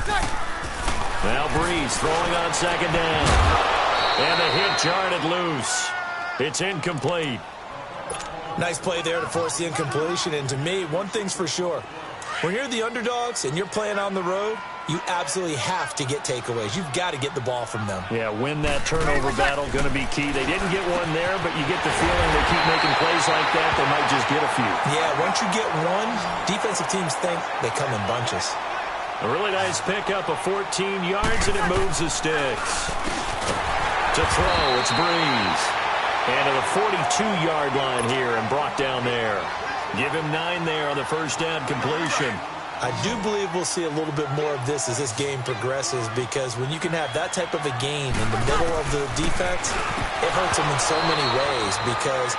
Now Breeze throwing on second down. And the hit jarred it loose. It's incomplete. Nice play there to force the incompletion. And to me, one thing's for sure. When you're the underdogs and you're playing on the road, you absolutely have to get takeaways. You've got to get the ball from them. Yeah, win that turnover battle, going to be key. They didn't get one there, but you get the feeling they keep making plays like that, they might just get a few. Yeah, once you get one, defensive teams think they come in bunches. A really nice pickup of 14 yards, and it moves the sticks. To throw, it's Breeze. And to the 42-yard line here and brought down there. Give him 9 there on the first down completion. I do believe we'll see a little bit more of this as this game progresses, because when you can have that type of a game in the middle of the defense, it hurts them in so many ways, because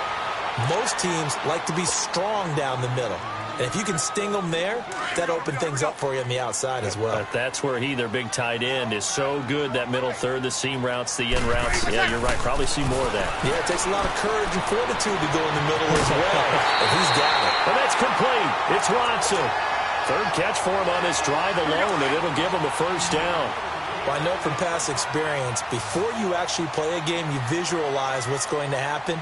most teams like to be strong down the middle. And if you can sting them there, that opens things up for you on the outside as well. But that's where their big tight end, is so good, that middle third, the seam routes, the in routes. Yeah, you're right. Probably see more of that. Yeah, it takes a lot of courage and fortitude to go in the middle as well. And he's got it. And that's complete. It's Watson. Third catch for him on this drive alone, and it'll give him a first down. Well, I know from past experience, before you actually play a game, you visualize what's going to happen.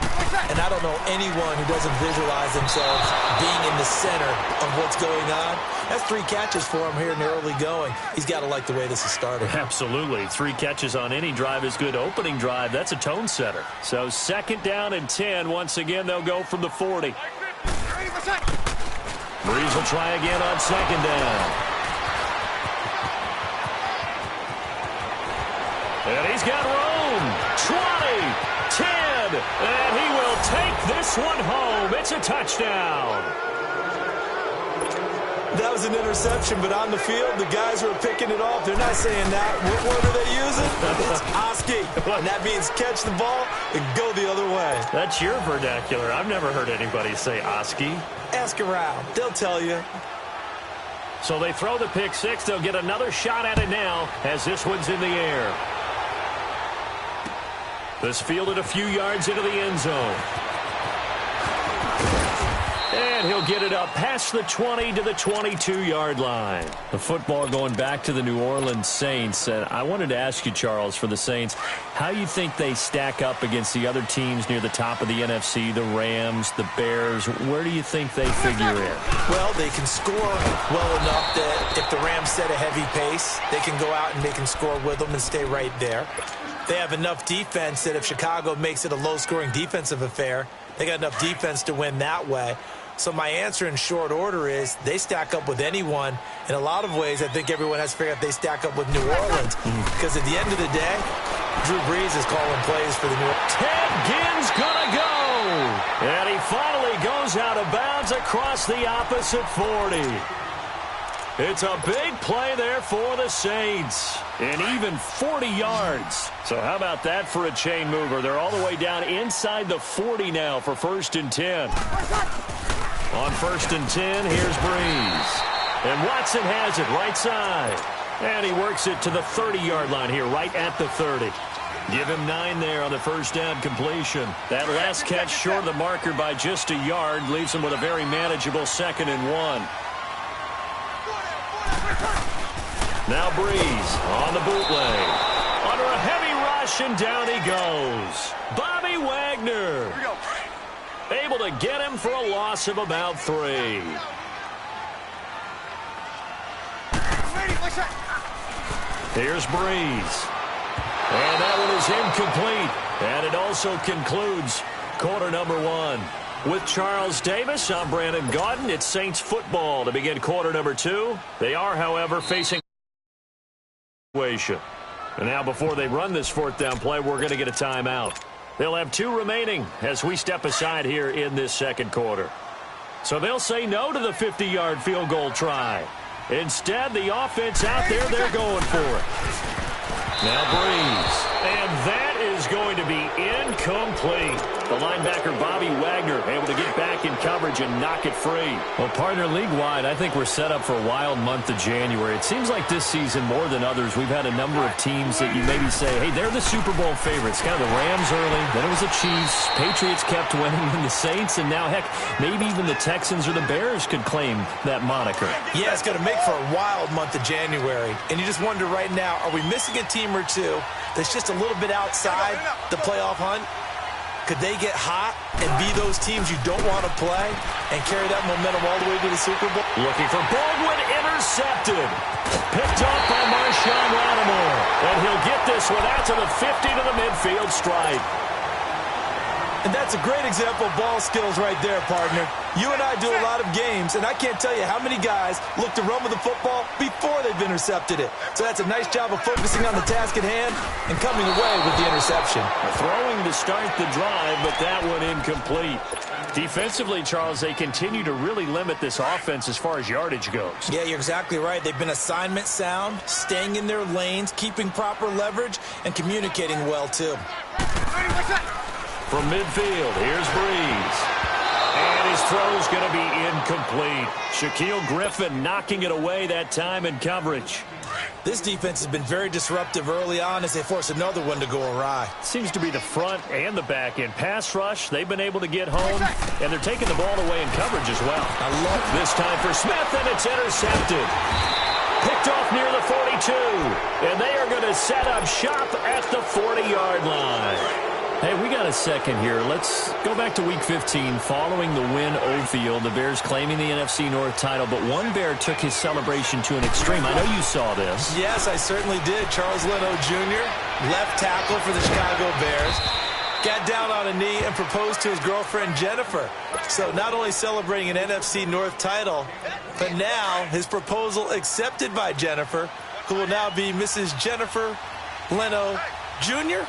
And I don't know anyone who doesn't visualize themselves being in the center of what's going on. That's 3 catches for him here in the early going. He's got to like the way this is started. Absolutely. 3 catches on any drive is good. Opening drive, that's a tone setter. So second down and 10. Once again, they'll go from the 40. Breeze will try again on second down. And he's got room. 20, 10, and he will take this one home. It's a touchdown. That was an interception, but on the field, the guys who are picking it off, they're not saying that. What word are they using? It's Oski. And that means catch the ball and go the other way. That's your vernacular. I've never heard anybody say Oski. Ask around. They'll tell you. So they throw the pick six. They'll get another shot at it now as this one's in the air. This fielded a few yards into the end zone. And he'll get it up past the 20 to the 22-yard line. The football going back to the New Orleans Saints. And I wanted to ask you, Charles, for the Saints, how you think they stack up against the other teams near the top of the NFC, the Rams, the Bears. Where do you think they figure in? Well, they can score well enough that if the Rams set a heavy pace, they can go out and they can score with them and stay right there. They have enough defense that if Chicago makes it a low-scoring defensive affair, they got enough defense to win that way. So my answer in short order is they stack up with anyone. In a lot of ways, I think everyone has to figure out they stack up with New Orleans. Because at the end of the day, Drew Brees is calling plays for the New Orleans. Ted Ginn's gonna go. And he finally goes out of bounds across the opposite 40. It's a big play there for the Saints. And even 40 yards. So how about that for a chain mover? They're all the way down inside the 40 now for 1st and 10. On 1st and 10, here's Breeze. And Watson has it right side. And he works it to the 30-yard line here, right at the 30. Give him 9 there on the first down completion. That last catch short of the marker by just a yard leaves him with a very manageable 2nd and 1. Now Breeze on the bootleg. Under a heavy rush, and down he goes. Bobby Wagner. Able to get him for a loss of about 3. Here's Breeze. And that one is incomplete. And it also concludes quarter number 1. With Charles Davis, I'm Brandon Gaudin. It's Saints football to begin quarter number 2. They are, however, facing situation. And now before they run this 4th down play, we're going to get a timeout. They'll have 2 remaining as we step aside here in this 2nd quarter. So they'll say no to the 50-yard field goal try. Instead, the offense out there, they're going for it. Now Breeze. And that is going to be incomplete. The linebacker, Bobby Wagner, able to get back in coverage. coverage and knock it free. Well, partner, league-wide, I think we're set up for a wild month of January. It seems like this season, more than others, we've had a number of teams that you maybe say, hey, they're the Super Bowl favorites. Kind of the Rams early, then it was the Chiefs. Patriots kept winning, and the Saints, and now, heck, maybe even the Texans or the Bears could claim that moniker. Yeah, it's going to make for a wild month of January. And you just wonder right now, are we missing a team or two that's just a little bit outside the playoff hunt? Could they get hot and be those teams you don't want to play and carry that momentum all the way to the Super Bowl? Looking for Baldwin, intercepted. Picked off by Marshawn Lattimore. And he'll get this one out to the 50 to the midfield stripe. And that's a great example of ball skills right there, partner. You and I do a lot of games, and I can't tell you how many guys look to run with the football before they've intercepted it. So that's a nice job of focusing on the task at hand and coming away with the interception. Throwing to start the drive, but that one incomplete. Defensively, Charles, they continue to really limit this offense as far as yardage goes. Yeah, you're exactly right. They've been assignment sound, staying in their lanes, keeping proper leverage, and communicating well, too. From midfield, here's Breeze. And his throw's going to be incomplete. Shaquille Griffin knocking it away that time in coverage. This defense has been very disruptive early on as they force another one to go awry. Seems to be the front and the back end. Pass rush, they've been able to get home, and they're taking the ball away in coverage as well. I love it. This time for Smith, and it's intercepted. Picked off near the 42, and they are going to set up shop at the 40-yard line. Hey, we got a second here. Let's go back to Week 15. Following the win over Field, the Bears claiming the NFC North title, but one Bear took his celebration to an extreme. I know you saw this. Yes, I certainly did. Charles Leno Jr., left tackle for the Chicago Bears, got down on a knee and proposed to his girlfriend, Jennifer. So not only celebrating an NFC North title, but now his proposal accepted by Jennifer, who will now be Mrs. Jennifer Leno Jr.?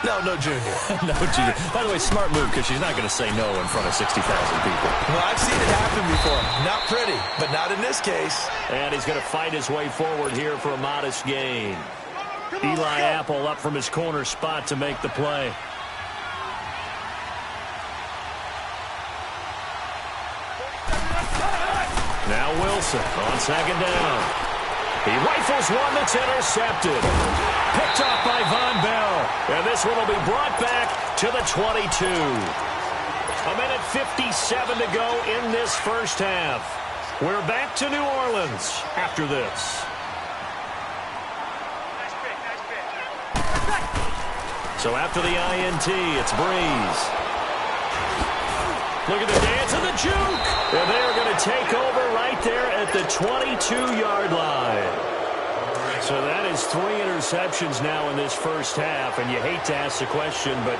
No junior. No junior. By the way, smart move, because she's not going to say no in front of 60,000 people. Well, I've seen it happen before. Not pretty, but not in this case. And he's going to fight his way forward here for a modest gain. Eli Apple up from his corner spot to make the play. Now Wilson on second down. He rifles one that's intercepted. Picked off by Von Bell. And this one will be brought back to the 22. A minute 57 to go in this first half. We're back to New Orleans after this. So after the INT, it's Breeze. Look at the dance of the juke. And they are going to take over right there at the 22-yard line. So that is 3 interceptions now in this first half. And you hate to ask the question, but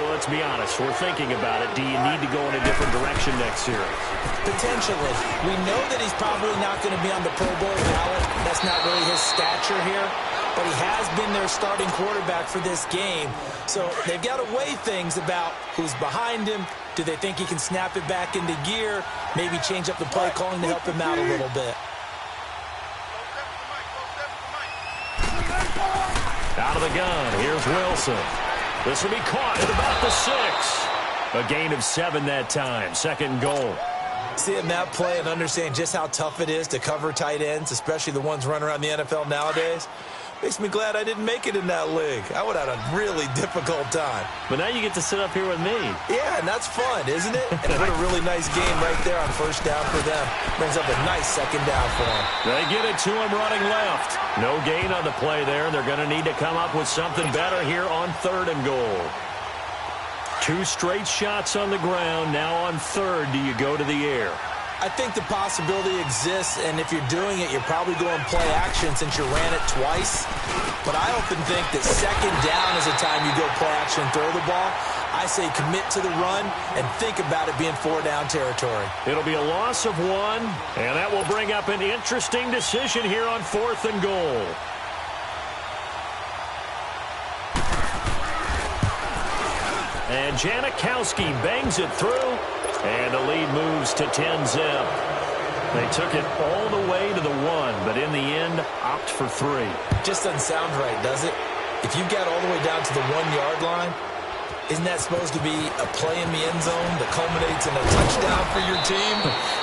let's be honest. We're thinking about it. Do you need to go in a different direction next series? Potentially. We know that he's probably not going to be on the Pro Bowl ballot. That's not really his stature here. But he has been their starting quarterback for this game. So they've got to weigh things about who's behind him. Do they think he can snap it back into gear? Maybe change up the play calling to help him out a little bit. Out of the gun, here's Wilson. This will be caught at about the 6. A gain of 7 that time. Second and goal. Seeing that play and understanding just how tough it is to cover tight ends, especially the ones running around the NFL nowadays, makes me glad I didn't make it in that league. I would have had a really difficult time. But now you get to sit up here with me. Yeah, and that's fun, isn't it? And what a really nice game right there on first down for them. Brings up a nice second down for them. They get it to him running left. No gain on the play there. They're going to need to come up with something better here on 3rd and goal. 2 straight shots on the ground. Now on 3rd, do you go to the air? I think the possibility exists, and if you're doing it, you're probably going play action since you ran it twice. But I often think that second down is the time you go play action and throw the ball. I say commit to the run and think about it being 4-down territory. It'll be a loss of 1, and that will bring up an interesting decision here on 4th and goal. And Janikowski bangs it through. And the lead moves to 10-zip. They took it all the way to the 1, but in the end, opt for 3. Just doesn't sound right, does it? If you get all the way down to the 1-yard line, Isn't that supposed to be a play in the end zone that culminates in a touchdown for your team?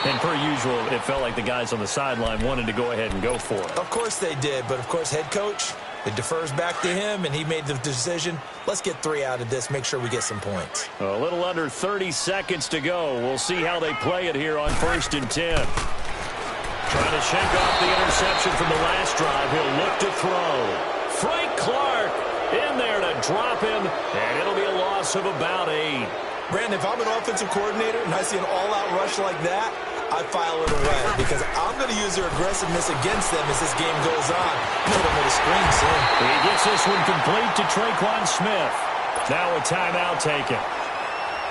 And per usual, it felt like the guys on the sideline wanted to go ahead and go for it. Of course they did, but of course head coach, it defers back to him, and he made the decision. Let's get 3 out of this, make sure we get some points. A little under 30 seconds to go. We'll see how they play it here on 1st and 10. Trying to shake off the interception from the last drive. He'll look to throw. Frank Clark in there to drop him, and it'll be a loss of about 8. Brandon, if I'm an offensive coordinator and I see an all-out rush like that, I file it away because I'm going to use their aggressiveness against them as this game goes on. Put them with a screen soon. He gets this one complete to Traquan Smith. Now a timeout taken.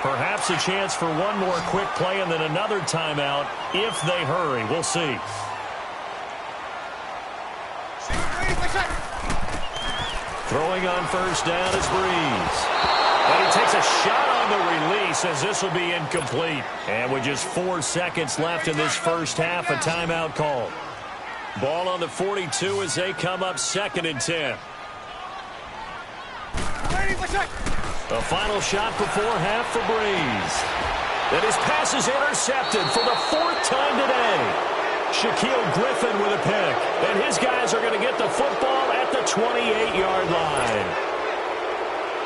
Perhaps a chance for one more quick play and then another timeout if they hurry. We'll see. Throwing on 1st down is Breeze. And he takes a shot on the release as this will be incomplete. And with just 4 seconds left in this first half, a timeout called. Ball on the 42 as they come up 2nd and 10. A final shot before half for Breeze. And his pass is intercepted for the 4th time today. Shaquille Griffin with a pick. And his guys are going to get the football at the 28-yard line.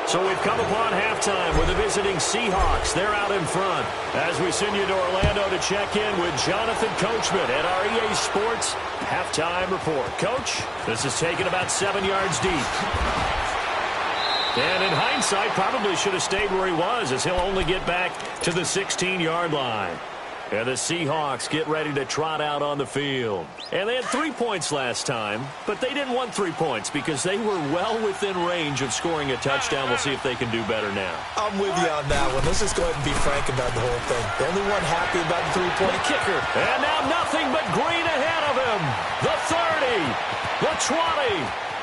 So we've come upon halftime with the visiting Seahawks. They're out in front. As we send you to Orlando to check in with Jonathan Coachman at our EA Sports Halftime Report. Coach, this is taken about 7 yards deep. And in hindsight, probably should have stayed where he was as he'll only get back to the 16-yard line. And the Seahawks get ready to trot out on the field. And they had 3 points last time, but they didn't want 3 points because they were well within range of scoring a touchdown. We'll see if they can do better now. I'm with you on that one. Let's just go ahead and be frank about the whole thing. The only one happy about the 3-point kicker. And now nothing but green ahead of him. The 30, the 20.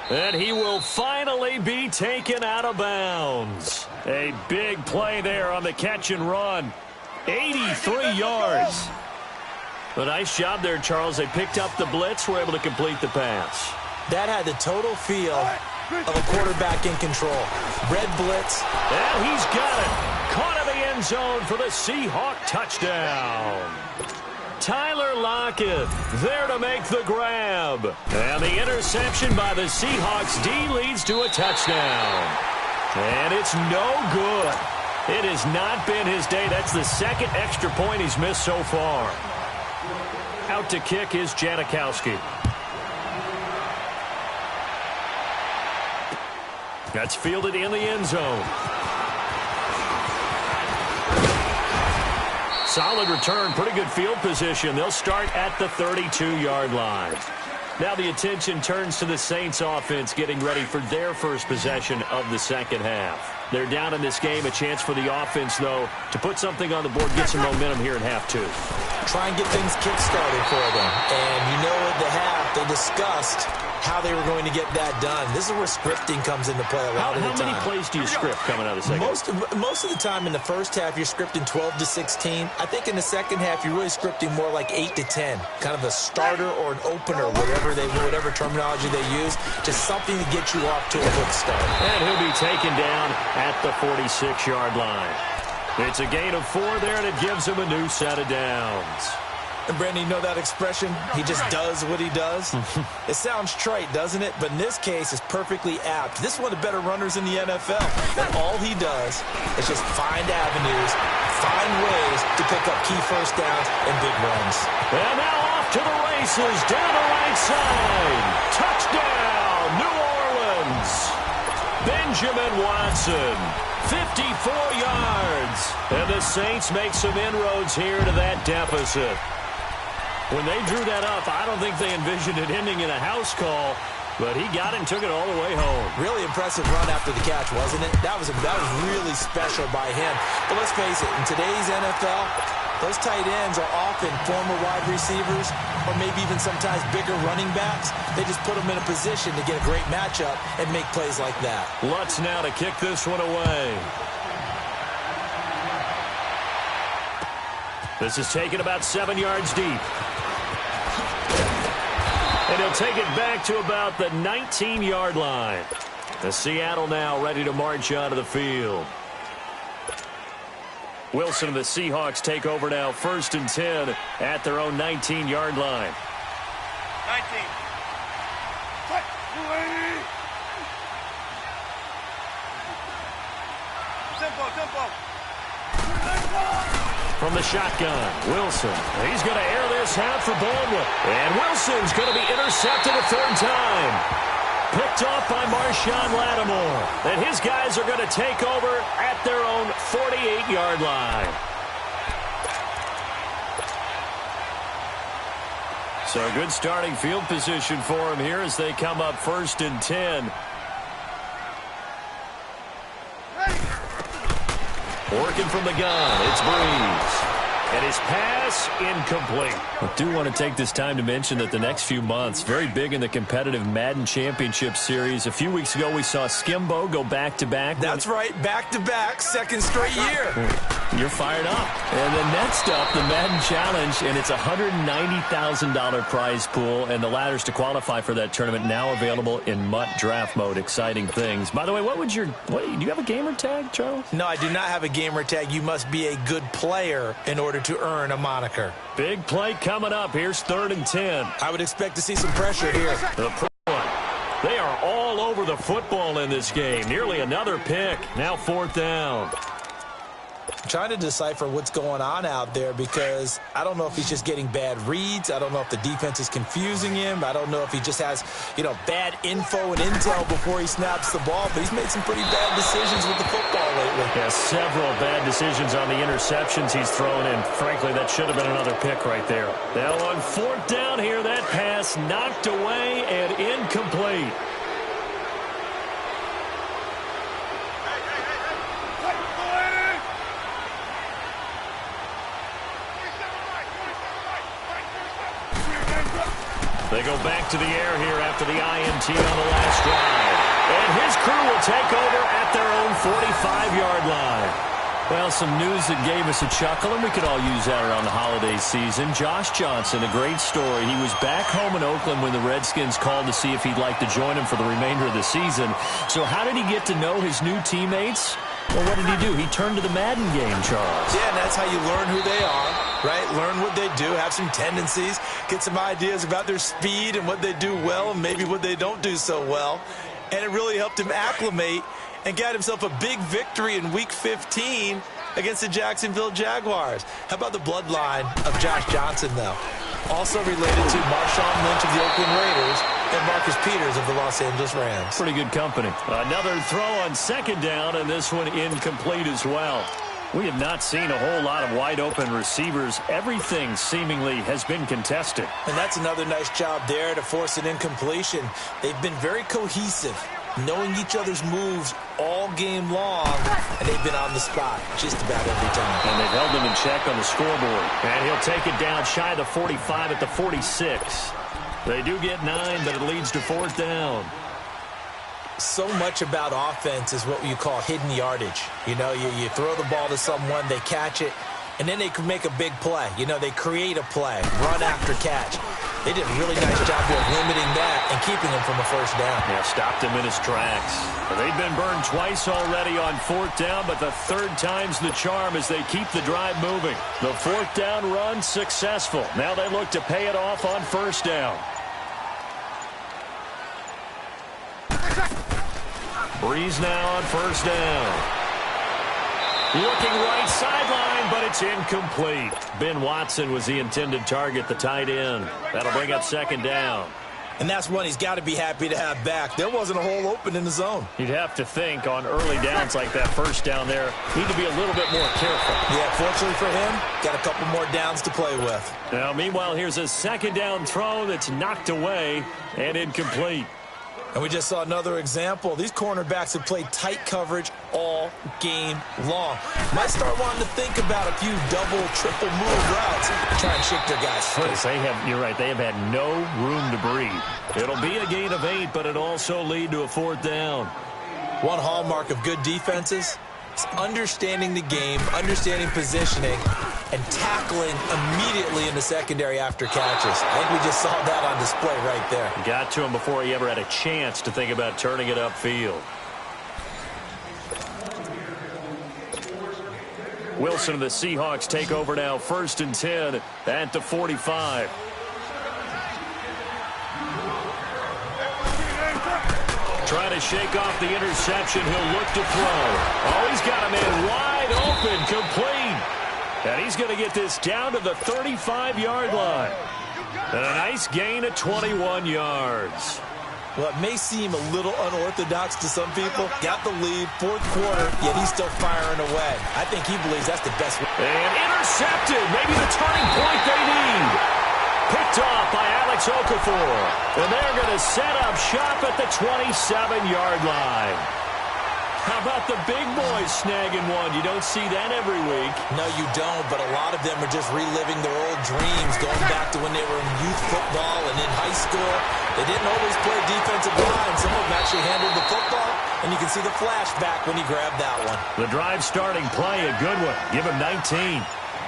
And he will finally be taken out of bounds. A big play there on the catch and run. 83 yards. A nice job there, Charles. They picked up the blitz, were able to complete the pass. That had the total feel of a quarterback in control. Red blitz. And he's got it. Caught in the end zone for the Seahawk touchdown. Tyler Lockett there to make the grab. And the interception by the Seahawks D leads to a touchdown. And it's no good. It has not been his day. That's the 2nd extra point he's missed so far. Out to kick is Janikowski. That's fielded in the end zone. Solid return, pretty good field position. They'll start at the 32-yard line. Now the attention turns to the Saints offense getting ready for their first possession of the second half. They're down in this game. A chance for the offense, though, to put something on the board, get some momentum here in half 2. Try and get things kick-started for them. And you know at the half, they discussed how they were going to get that done. This is where scripting comes into play a lot of the time. How many plays do you script coming out of the second half? Most of the time in the first half, you're scripting 12 to 16. I think in the second half, you're really scripting more like 8 to 10. Kind of a starter or an opener, whatever terminology they use. Just something to get you off to a good start. And he'll be taken down at the 46-yard line. It's a gain of 4 there, and it gives him a new set of downs. And, Brandon, you know that expression? He just does what he does? It sounds trite, doesn't it? But in this case, it's perfectly apt. This is one of the better runners in the NFL. And all he does is just find avenues, find ways to pick up key first downs and big runs. And now off to the races, down the right side. Touchdown, New Orleans. Benjamin Watson, 54 yards. And the Saints make some inroads here to that deficit. When they drew that up, I don't think they envisioned it ending in a house call, but he got it and took it all the way home. Really impressive run after the catch, wasn't it? That was really special by him. But let's face it, in today's NFL, those tight ends are often former wide receivers or maybe even sometimes bigger running backs. They just put them in a position to get a great matchup and make plays like that. Lutz now to kick this one away. This is taken about 7 yards deep. And he'll take it back to about the 19-yard line. The Seattle now ready to march onto the field. Wilson and the Seahawks take over now, 1st and 10 at their own 19-yard line. 19. Tempo. From the shotgun, Wilson. He's going to air this out for Baldwin. And Wilson's going to be intercepted a 3rd time. Picked off by Marshawn Lattimore. And his guys are going to take over at their own 48-yard line. So a good starting field position for him here as they come up 1st and 10. Working from the gun, it's Breeze. And his pass incomplete. I do want to take this time to mention that the next few months, very big in the competitive Madden Championship Series. A few weeks ago, we saw Skimbo go back-to-back. That's right, back-to-back, 2nd straight year. You're fired up. And then next up, the Madden Challenge, and it's a $190,000 prize pool, and the ladders to qualify for that tournament now available in MUT draft mode. Exciting things. By the way, do you have a gamer tag, Charles? No, I do not have a gamer tag. You must be a good player in order to earn a moniker. Big play coming up. Here's 3rd and 10. I would expect to see some pressure here. The pro one. They are all over the football in this game. Nearly another pick. Now 4th down. I'm trying to decipher what's going on out there because I don't know if he's just getting bad reads. I don't know if the defense is confusing him. I don't know if he just has, bad info and intel before he snaps the ball. But he's made some pretty bad decisions with the football lately. Yeah, several bad decisions on the interceptions he's thrown in. Frankly, that should have been another pick right there. Now on 4th down here, that pass knocked away and incomplete. They go back to the air here after the INT on the last drive. And his crew will take over at their own 45-yard line. Well, some news that gave us a chuckle, and we could all use that around the holiday season. Josh Johnson, a great story. He was back home in Oakland when the Redskins called to see if he'd like to join him for the remainder of the season. So how did he get to know his new teammates? Well, what did he do? He turned to the Madden game, Charles. Yeah, and that's how you learn who they are, right? Learn what they do, have some tendencies, get some ideas about their speed and what they do well and maybe what they don't do so well. And it really helped him acclimate and got himself a big victory in Week 15 against the Jacksonville Jaguars. How about the bloodline of Josh Johnson, though? Also related to Marshawn Lynch of the Oakland Raiders and Marcus Peters of the Los Angeles Rams. Pretty good company. Another throw on 2nd down, and this one incomplete as well. We have not seen a whole lot of wide-open receivers. Everything seemingly has been contested. And that's another nice job there to force an incompletion. They've been very cohesive, knowing each other's moves all game long, and they've been on the spot just about every time. And they've held him in check on the scoreboard. And he'll take it down shy of the 45 at the 46. They do get 9, but it leads to 4th down. So much about offense is what you call hidden yardage. You throw the ball to someone, they catch it, and then they can make a big play. They create a play, run after catch. They did a really nice job of limiting that and keeping him from a 1st down. Yeah, stopped him in his tracks. They've been burned twice already on 4th down, but the 3rd time's the charm as they keep the drive moving. The 4th down run successful. Now they look to pay it off on 1st down. Breeze now on 1st down. Looking right sideline, but it's incomplete. Ben Watson was the intended target, the tight end. That'll bring up 2nd down. And that's one he's got to be happy to have back. There wasn't a hole open in the zone. You'd have to think on early downs like that 1st down there, need to be a little bit more careful. Yeah, fortunately for him, got a couple more downs to play with. Now, meanwhile, here's a 2nd down throw that's knocked away and incomplete. And we just saw another example. These cornerbacks have played tight coverage all game long. Might start wanting to think about a few double, triple move routes to try and shake their guys free. You're right, they have had no room to breathe. It'll be a gain of 8, but it'll also lead to a 4th down. One hallmark of good defenses is understanding the game, understanding positioning, and tackling immediately in the secondary after catches. I think we just saw that on display right there. Got to him before he ever had a chance to think about turning it upfield. Wilson and the Seahawks take over now, 1st and 10 at the 45. Trying to shake off the interception. He'll look to throw. Oh, he's got a man wide open, complete. And he's going to get this down to the 35-yard line. And a nice gain of 21 yards. Well, it may seem a little unorthodox to some people. Got the lead, 4th quarter, yet he's still firing away. I think he believes that's the best way. And intercepted. Maybe the turning point they need. Picked off by Alex Okafor. And they're going to set up shop at the 27-yard line. How about the big boys snagging one? You don't see that every week. No, you don't, but a lot of them are just reliving their old dreams, going back to when they were in youth football and in high school. They didn't always play defensive line. Some of them actually handled the football, and you can see the flashback when he grabbed that one. The drive starting play, a good one. Give him 19.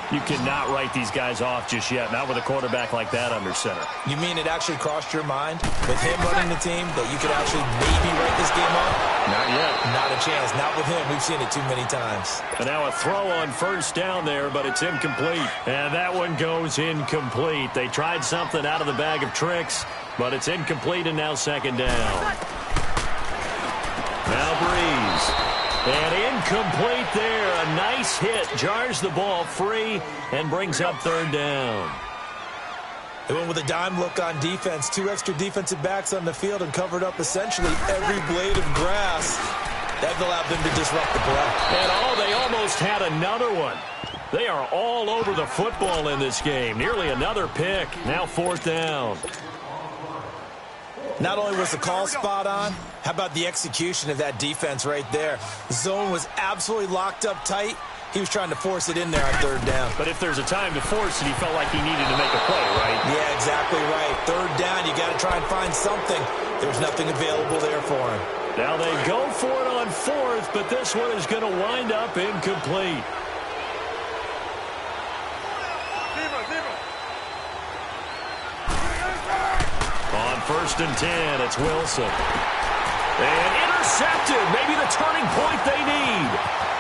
You cannot write these guys off just yet, not with a quarterback like that under center. You mean it actually crossed your mind with him running the team that you could actually maybe write this game off? Not yet. Not a chance. Not with him. We've seen it too many times. And now a throw on 1st down there, but it's incomplete. And that one goes incomplete. They tried something out of the bag of tricks, but it's incomplete, and now 2nd down. Now Breeze. And incomplete there. A nice hit. Jars the ball free and brings up 3rd down. They went with a dime look on defense. 2 extra defensive backs on the field and covered up essentially every blade of grass. That allowed them to disrupt the play. And they almost had another one. They are all over the football in this game. Nearly another pick. Now 4th down. Not only was the call spot on, how about the execution of that defense right there? The zone was absolutely locked up tight. He was trying to force it in there on 3rd down. But if there's a time to force it, he felt like he needed to make a play, right? Yeah, exactly right. 3rd down, you got to try and find something. There's nothing available there for him. Now they go for it on 4th, but this one is going to wind up incomplete. On 1st and 10, it's Wilson. And intercepted. Maybe the turning point they need.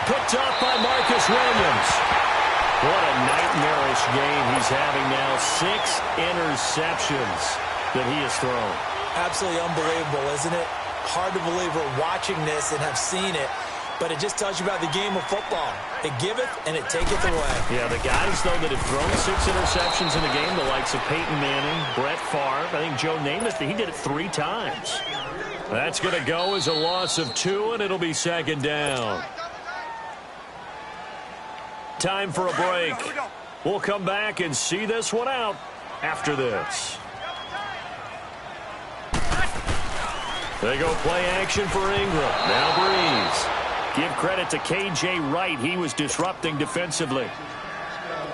Picked up by Marcus Williams. What a nightmarish game he's having now. 6 interceptions that he has thrown. Absolutely unbelievable, isn't it? Hard to believe we're watching this and have seen it. But it just tells you about the game of football. It giveth and it taketh away. Yeah, the guys, though, that have thrown 6 interceptions in a game, the likes of Peyton Manning, Brett Favre, I think Joe Namath, he did it 3 times. That's going to go as a loss of 2, and it'll be 2nd down. Time for a break. We'll come back and see this one out after this. They go play action for Ingram. Now Breeze. Give credit to K.J. Wright. He was disrupting defensively.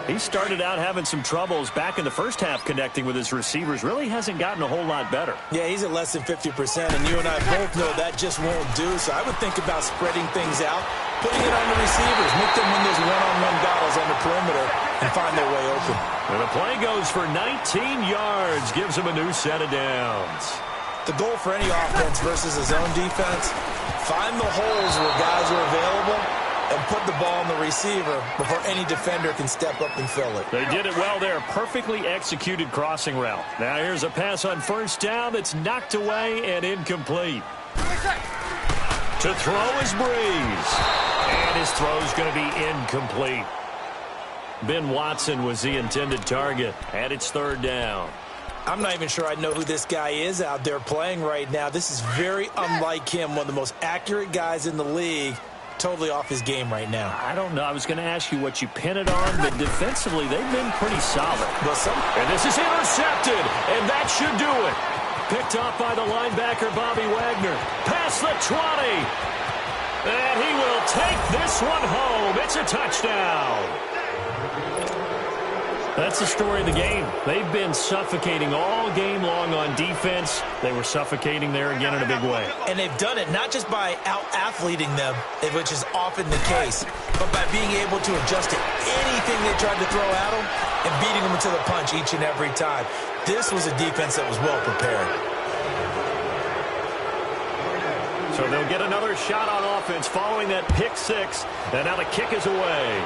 He started out having some troubles back in the first half connecting with his receivers. Really hasn't gotten a whole lot better. Yeah, he's at less than 50%, and you and I both know that just won't do. So I would think about spreading things out, putting it on the receivers, make them win those one-on-one battles on the perimeter, and find their way open. And the play goes for 19 yards, gives him a new set of downs. The goal for any offense versus a zone defense, find the holes where guys are available and put the ball on the receiver before any defender can step up and fill it. They did it well there. Perfectly executed crossing route. Now here's a pass on 1st down that's knocked away and incomplete. To throw is Breeze. And his throw's going to be incomplete. Ben Watson was the intended target, and it's 3rd down. I'm not even sure I know who this guy is out there playing right now. This is very unlike him, one of the most accurate guys in the league. Totally off his game right now. I don't know. I was going to ask you what you pin it on, but defensively they've been pretty solid. And this is intercepted, and that should do it. Picked off by the linebacker, Bobby Wagner. Past the 20. And he will take this one home. It's a touchdown. That's the story of the game. They've been suffocating all game long on defense. They were suffocating there again in a big way. And they've done it not just by out-athleting them, which is often the case, but by being able to adjust to anything they tried to throw at them and beating them to the punch each and every time. This was a defense that was well prepared. So they'll get another shot on offense following that pick six. And now the kick is away.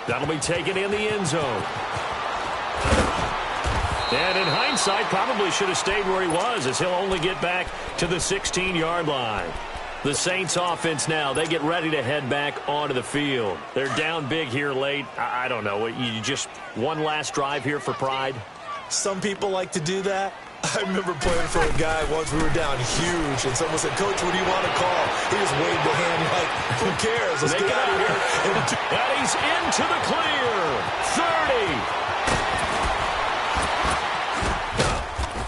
That'll be taken in the end zone. And in hindsight, probably should have stayed where he was, as he'll only get back to the 16-yard line. The Saints offense now, they get ready to head back onto the field. They're down big here late. I don't know. You just one last drive here for pride? Some people like to do that. I remember playing for a guy once. We were down huge, and someone said, "Coach, what do you want to call?" He just waved a hand like, "Who cares? Let's get out of here." And he's into the clear. 30.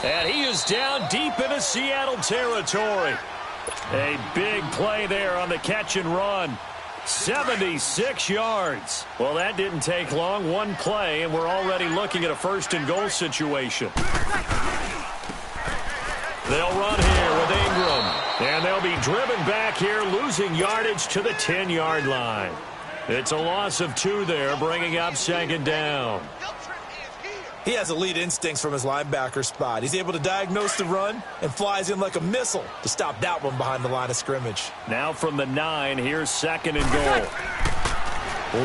And he is down deep into Seattle territory. A big play there on the catch and run. 76 yards. Well, that didn't take long. One play, and we're already looking at a first-and-goal situation. They'll run here with Ingram. And they'll be driven back here, losing yardage to the 10-yard line. It's a loss of 2 there, bringing up second down. He has elite instincts from his linebacker spot. He's able to diagnose the run and flies in like a missile to stop that one behind the line of scrimmage. Now from the 9, here's second and goal.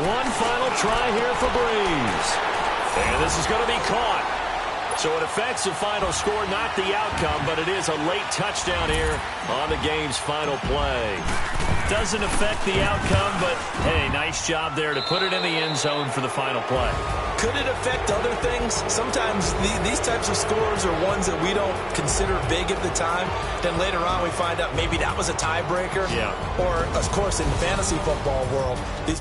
One final try here for Breeze. And this is going to be caught. So it affects the final score, not the outcome, but it is a late touchdown here on the game's final play. Doesn't affect the outcome, but, hey, nice job there to put it in the end zone for the final play. Could it affect other things? Sometimes these types of scores are ones that we don't consider big at the time. Then later on we find out maybe that was a tiebreaker. Yeah. Or, of course, in the fantasy football world, these